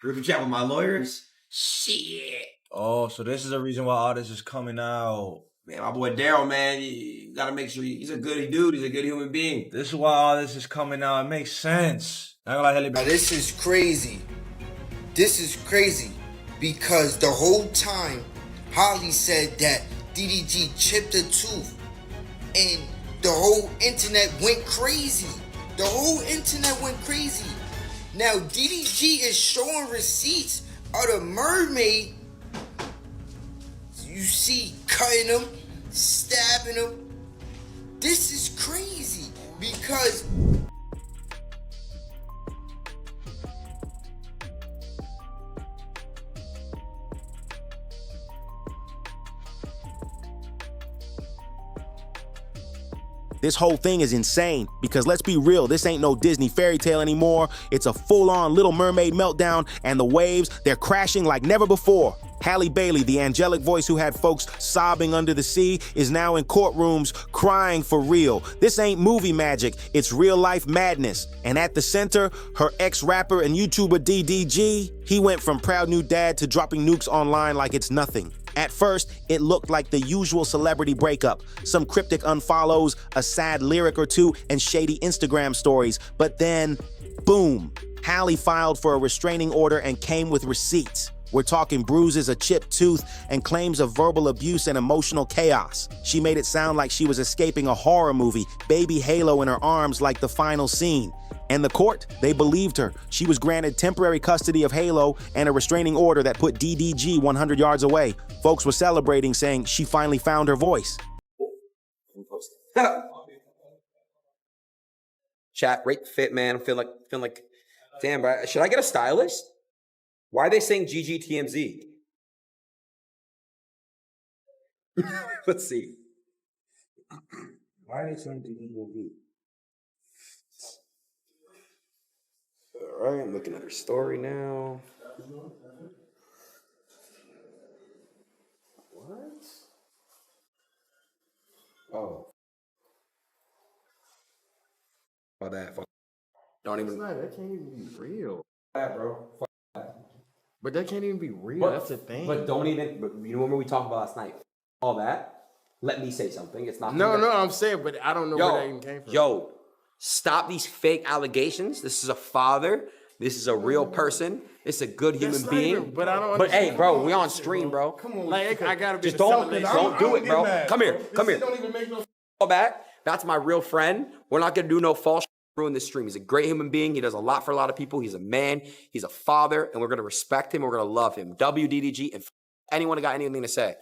Group chat with my lawyers? Shit. Oh, so this is the reason why all this is coming out. Man, my boy Daryl, man, you gotta make sure he's a good dude. He's a good human being. This is why all this is coming out. It makes sense. Not gonna lie, Halle Now this is crazy. This is crazy because the whole time Halle said that DDG chipped a tooth and the whole internet went crazy. The whole internet went crazy. Now DDG is showing receipts of the mermaid. You see cutting him, stabbing him. This is crazy because this whole thing is insane because let's be real, this ain't no Disney fairy tale anymore. It's a full-on Little Mermaid meltdown and the waves, they're crashing like never before. Halle Bailey, the angelic voice who had folks sobbing under the sea, is now in courtrooms crying for real. This ain't movie magic, it's real-life madness. And at the center, her ex-rapper and YouTuber DDG, he went from proud new dad to dropping nukes online like it's nothing. At first, it looked like the usual celebrity breakup. Some cryptic unfollows, a sad lyric or two, and shady Instagram stories. But then, boom, Halle filed for a restraining order and came with receipts. We're talking bruises, a chipped tooth, and claims of verbal abuse and emotional chaos. She made it sound like she was escaping a horror movie, baby Halo in her arms like the final scene. And the court, they believed her. She was granted temporary custody of Halo and a restraining order that put DDG 100 yards away. Folks were celebrating, saying she finally found her voice. Chat, rate fit, man. I'm feeling like, damn, bro. Should I get a stylist? Why are they saying GGTMZ? Let's see. Why are they saying GGTMZ? All right, I'm looking at her story now. What? Oh. About that. Fuck. Don't even. That can't even be real. That, bro. Fuck. But that can't even be real. But, that's the thing. But don't even. But you remember we talked about last night? All that. Let me say something. It's not. No, I'm saying, but I don't know where that even came from. Yo, stop these fake allegations. This is a father. This is a real person. It's a good human being. Even, but I don't. But hey, bro, we on stream, bro. Come on, like I gotta be. Just don't do it, bro. Come here. Don't even make no. Fall back. That's my real friend. We're not gonna do no false ruin this stream. He's a great human being. He does a lot for a lot of people. He's a man. He's a father, and we're gonna respect him. We're gonna love him. WDDG, and anyone got anything to say?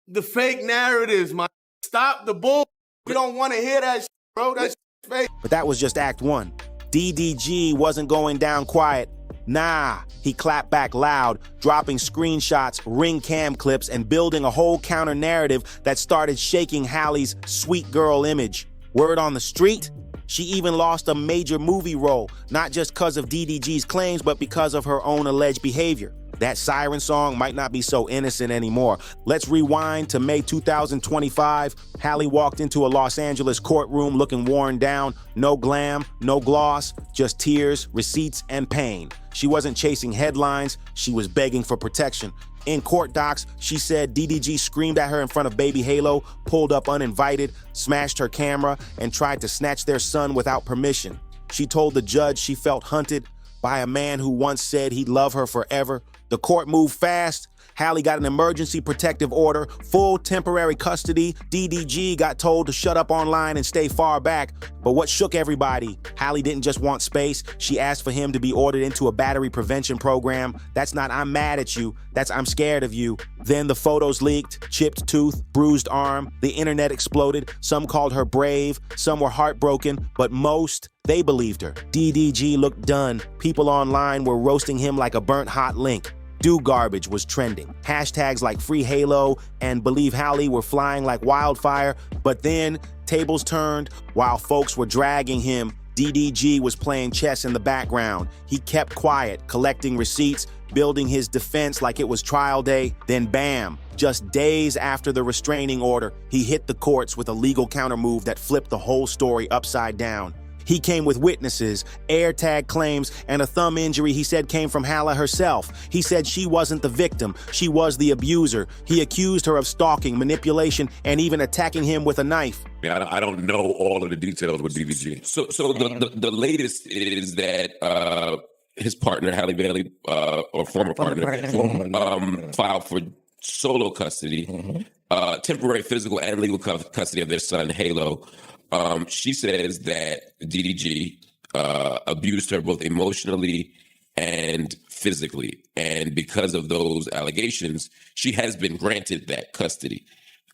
The fake narratives, man. Stop the bull. We don't want to hear that, bro. That's fake. But that was just Act 1. DDG wasn't going down quiet. Nah, he clapped back loud, dropping screenshots, ring cam clips, and building a whole counter narrative that started shaking Halle's sweet girl image. Word on the street? She even lost a major movie role, not just because of DDG's claims, but because of her own alleged behavior. That siren song might not be so innocent anymore. Let's rewind to May 2025. Halle walked into a Los Angeles courtroom looking worn down. No glam, no gloss, just tears, receipts, and pain. She wasn't chasing headlines, she was begging for protection. In court docs, she said DDG screamed at her in front of baby Halo, pulled up uninvited, smashed her camera, and tried to snatch their son without permission. She told the judge she felt hunted by a man who once said he'd love her forever. The court moved fast. Halle got an emergency protective order, full temporary custody. DDG got told to shut up online and stay far back. But what shook everybody, Halle didn't just want space. She asked for him to be ordered into a battery prevention program. That's not I'm mad at you, that's I'm scared of you. Then the photos leaked, chipped tooth, bruised arm. The internet exploded. Some called her brave, some were heartbroken, but most, they believed her. DDG looked done. People online were roasting him like a burnt hot link. Do garbage was trending. Hashtags like Free Halo and Believe Halle were flying like wildfire. But then tables turned. While folks were dragging him, DDG was playing chess in the background. He kept quiet, collecting receipts, building his defense like it was trial day. Then bam, just days after the restraining order, he hit the courts with a legal countermove that flipped the whole story upside down. He came with witnesses, AirTag claims, and a thumb injury he said came from Halle herself. He said she wasn't the victim, she was the abuser. He accused her of stalking, manipulation, and even attacking him with a knife. I don't know all of the details with DDG. So the latest is that his partner, Halle Bailey, or former partner, filed for solo custody, temporary physical and legal custody of their son, Halo. She says that DDG abused her both emotionally and physically. And because of those allegations, she has been granted that custody.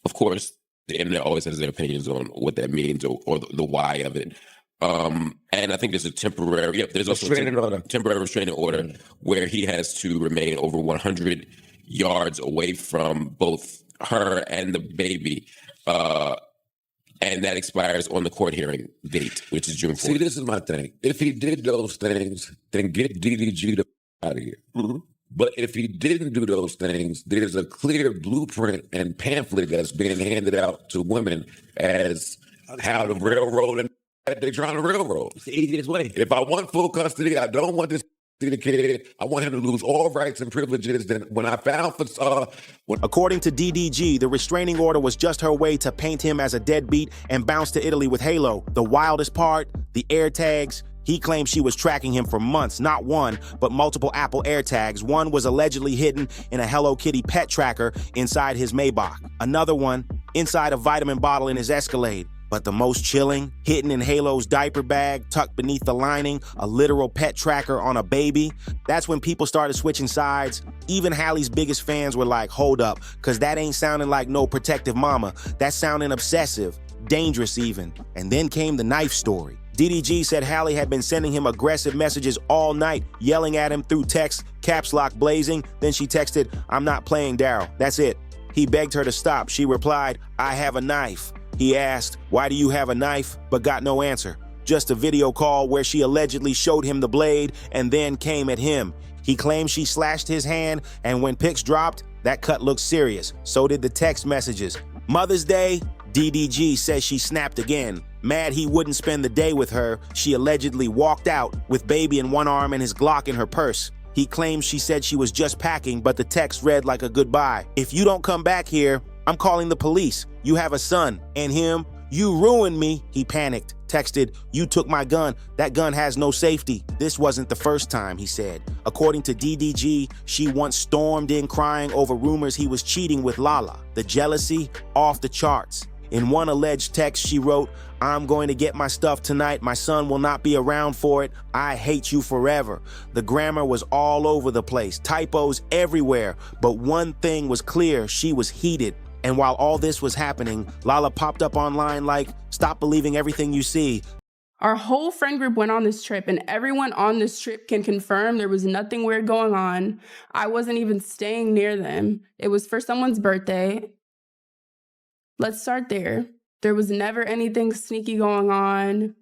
Of course, the internet always has their opinions on what that means or the why of it. And I think there's a temporary, there's also a temporary restraining order where he has to remain over 100 yards away from both her and the baby. And that expires on the court hearing date, which is June 4th. See, this is my thing. If he did those things, then get DDG out of here. Mm-hmm. But if he didn't do those things, there's a clear blueprint and pamphlet that's being handed out to women as how to railroad and they're trying to railroad. It's the easiest way. If I want full custody, I don't want this kid. I want him to lose all rights and privileges. Then when I found for According to DDG, the restraining order was just her way to paint him as a deadbeat and bounce to Italy with Halo. The wildest part, the AirTags. He claimed she was tracking him for months, not one, but multiple Apple AirTags. One was allegedly hidden in a Hello Kitty pet tracker inside his Maybach. Another one inside a vitamin bottle in his Escalade. But the most chilling, hidden in Halo's diaper bag, tucked beneath the lining, a literal pet tracker on a baby. That's when people started switching sides. Even Halle's biggest fans were like, hold up, cause that ain't sounding like no protective mama. That's sounding obsessive, dangerous even. And then came the knife story. DDG said Halle had been sending him aggressive messages all night, yelling at him through text, caps lock blazing. Then she texted, "I'm not playing, Daryl. That's it." He begged her to stop. She replied, "I have a knife." He asked, "Why do you have a knife?" but got no answer. Just a video call where she allegedly showed him the blade and then came at him. He claimed she slashed his hand, and when pics dropped, that cut looked serious. So did the text messages. Mother's Day, DDG says she snapped again. Mad he wouldn't spend the day with her, she allegedly walked out with baby in one arm and his Glock in her purse. He claims she said she was just packing, but the text read like a goodbye. "If you don't come back here, I'm calling the police. You have a son." And him, "You ruined me." He panicked, texted, "You took my gun. That gun has no safety." This wasn't the first time, he said. According to DDG, she once stormed in crying over rumors he was cheating with Lala. The jealousy, off the charts. In one alleged text, she wrote, "I'm going to get my stuff tonight. My son will not be around for it. I hate you forever." The grammar was all over the place, typos everywhere. But one thing was clear, she was heated. And while all this was happening, Lala popped up online like, "Stop believing everything you see." Our whole friend group went on this trip, and everyone on this trip can confirm there was nothing weird going on. I wasn't even staying near them. It was for someone's birthday. Let's start there. There was never anything sneaky going on.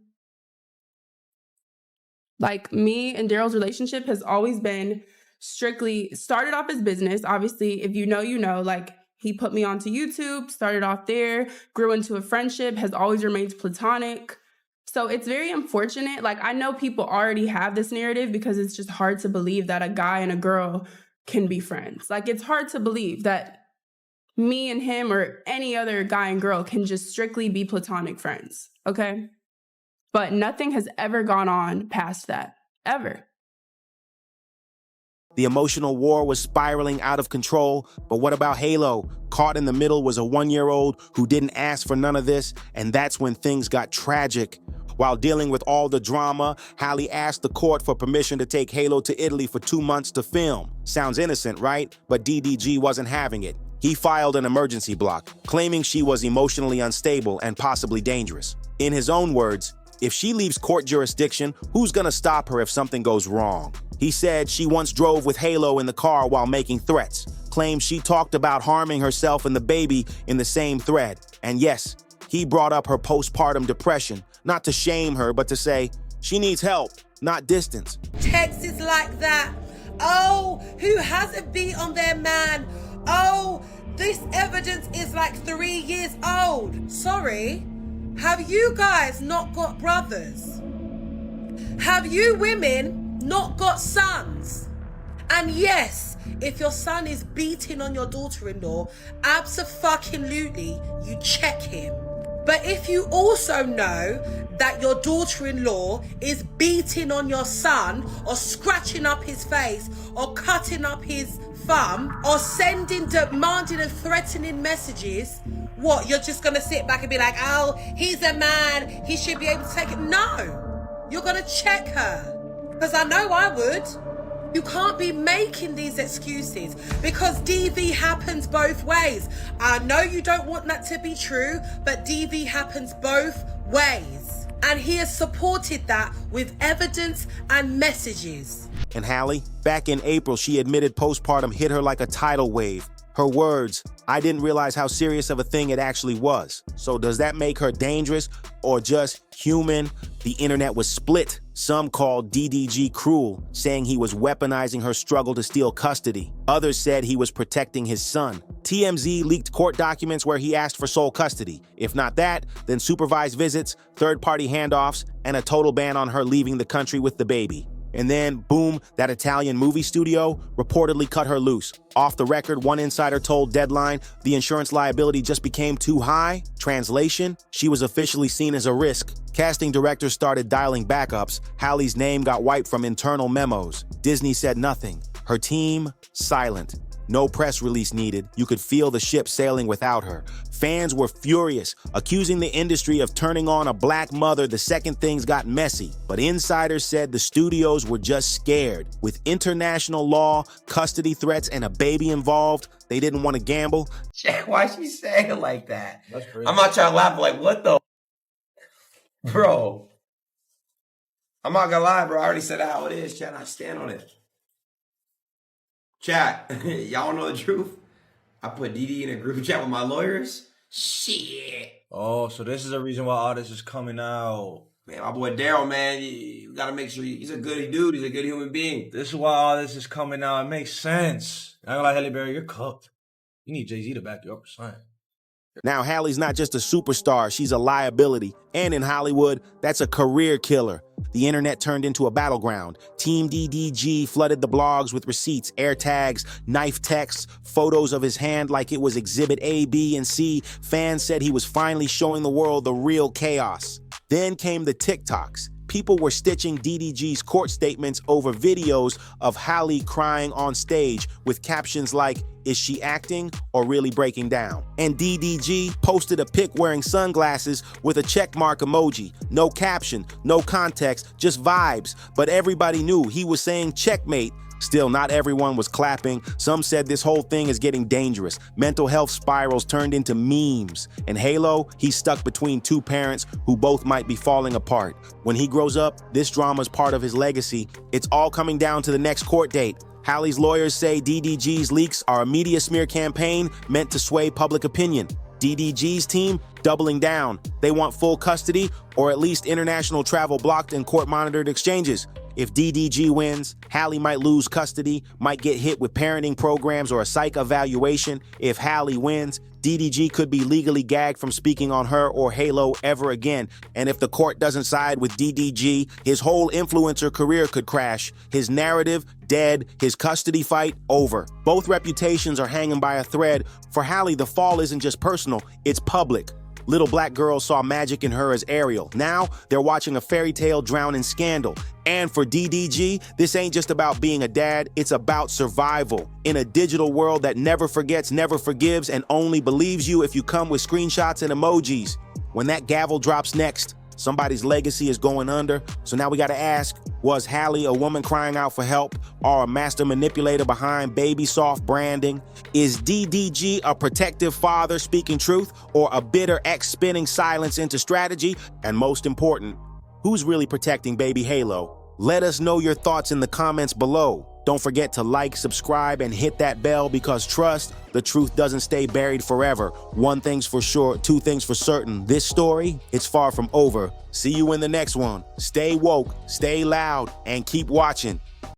Like, me and Daryl's relationship has always been strictly started off as business. Obviously, if you know, you know, like, he put me onto YouTube, started off there, grew into a friendship, has always remained platonic. So it's very unfortunate. Like, I know people already have this narrative because it's just hard to believe that a guy and a girl can be friends. Like, it's hard to believe that me and him or any other guy and girl can just strictly be platonic friends, okay? But nothing has ever gone on past that, ever. The emotional war was spiraling out of control, but what about Halo? Caught in the middle was a 1-year-old who didn't ask for none of this, and that's when things got tragic. While dealing with all the drama, Halle asked the court for permission to take Halo to Italy for 2 months to film. Sounds innocent, right? But DDG wasn't having it. He filed an emergency block, claiming she was emotionally unstable and possibly dangerous. In his own words, if she leaves court jurisdiction, who's gonna stop her if something goes wrong? He said she once drove with Halo in the car while making threats, claimed she talked about harming herself and the baby in the same thread. And yes, he brought up her postpartum depression, not to shame her, but to say she needs help, not distance. Texts like that. "Oh, who hasn't beat on their man? Oh, this evidence is like 3 years old." Sorry, have you guys not got brothers? Have you women not got sons? And yes, if your son is beating on your daughter-in-law, abso-fucking-lutely, you check him. But if you also know that your daughter-in-law is beating on your son or scratching up his face or cutting up his thumb or sending demanding and threatening messages, what, you're just gonna sit back and be like, oh, he's a man, he should be able to take it? No, you're gonna check her, because I know I would. You can't be making these excuses, because DV happens both ways. I know you don't want that to be true, but DV happens both ways. And he has supported that with evidence and messages. And Halle, back in April, she admitted postpartum hit her like a tidal wave. Her words, I didn't realize how serious of a thing it actually was. So does that make her dangerous or just human? The internet was split. Some called DDG cruel, saying he was weaponizing her struggle to steal custody. Others said he was protecting his son. TMZ leaked court documents where he asked for sole custody. If not that, then supervised visits, third-party handoffs, and a total ban on her leaving the country with the baby. And then, boom, that Italian movie studio reportedly cut her loose. Off the record, one insider told Deadline the insurance liability just became too high. Translation, she was officially seen as a risk. Casting directors started dialing backups. Halle's name got wiped from internal memos. Disney said nothing. Her team, silent. No press release needed. You could feel the ship sailing without her. Fans were furious, accusing the industry of turning on a black mother the second things got messy. But insiders said the studios were just scared. With international law, custody threats, and a baby involved, they didn't want to gamble. Why she saying it like that? That's crazy. I'm not trying to laugh, like, what the? Bro. I'm not gonna lie, bro. I already said how it is, chat. I stand on it. Chat, y'all know the truth? I put DD in a group chat with my lawyers. Shit. Oh, so this is the reason why all this is coming out. Man, my boy Daryl, man, you gotta make sure he's a good dude. He's a good human being. This is why all this is coming out. It makes sense. I ain't gonna lie, Halle Bailey, you're cooked. You need Jay-Z to back you up, son. Now, Halle's not just a superstar, she's a liability. And in Hollywood, that's a career killer. The internet turned into a battleground. Team DDG flooded the blogs with receipts, air tags, knife texts, photos of his hand like it was Exhibit A, B, and C. Fans said he was finally showing the world the real chaos. Then came the TikToks. People were stitching DDG's court statements over videos of Halle crying on stage with captions like, is she acting or really breaking down? And DDG posted a pic wearing sunglasses with a checkmark emoji. No caption, no context, just vibes. But everybody knew he was saying checkmate. Still, not everyone was clapping. Some said this whole thing is getting dangerous. Mental health spirals turned into memes. And Halo, he's stuck between two parents who both might be falling apart. When he grows up, this drama's part of his legacy. It's all coming down to the next court date. Halle's lawyers say DDG's leaks are a media smear campaign meant to sway public opinion. DDG's team doubling down. They want full custody or at least international travel blocked and court-monitored exchanges. If DDG wins, Halle might lose custody, might get hit with parenting programs or a psych evaluation. If Halle wins, DDG could be legally gagged from speaking on her or Halo ever again. And if the court doesn't side with DDG, his whole influencer career could crash. His narrative, dead. His custody fight, over. Both reputations are hanging by a thread. For Halle, the fall isn't just personal, it's public. Little black girls saw magic in her as Ariel. Now, they're watching a fairy tale drown in scandal. And for DDG, this ain't just about being a dad, it's about survival. In a digital world that never forgets, never forgives, and only believes you if you come with screenshots and emojis. When that gavel drops next, somebody's legacy is going under. So now we gotta ask, was Halle a woman crying out for help or a master manipulator behind baby soft branding? Is DDG a protective father speaking truth or a bitter ex spinning silence into strategy? And most important, who's really protecting baby Halo? Let us know your thoughts in the comments below. Don't forget to like, subscribe, and hit that bell because trust, the truth doesn't stay buried forever. One thing's for sure, two things for certain. This story, it's far from over. See you in the next one. Stay woke, stay loud, and keep watching.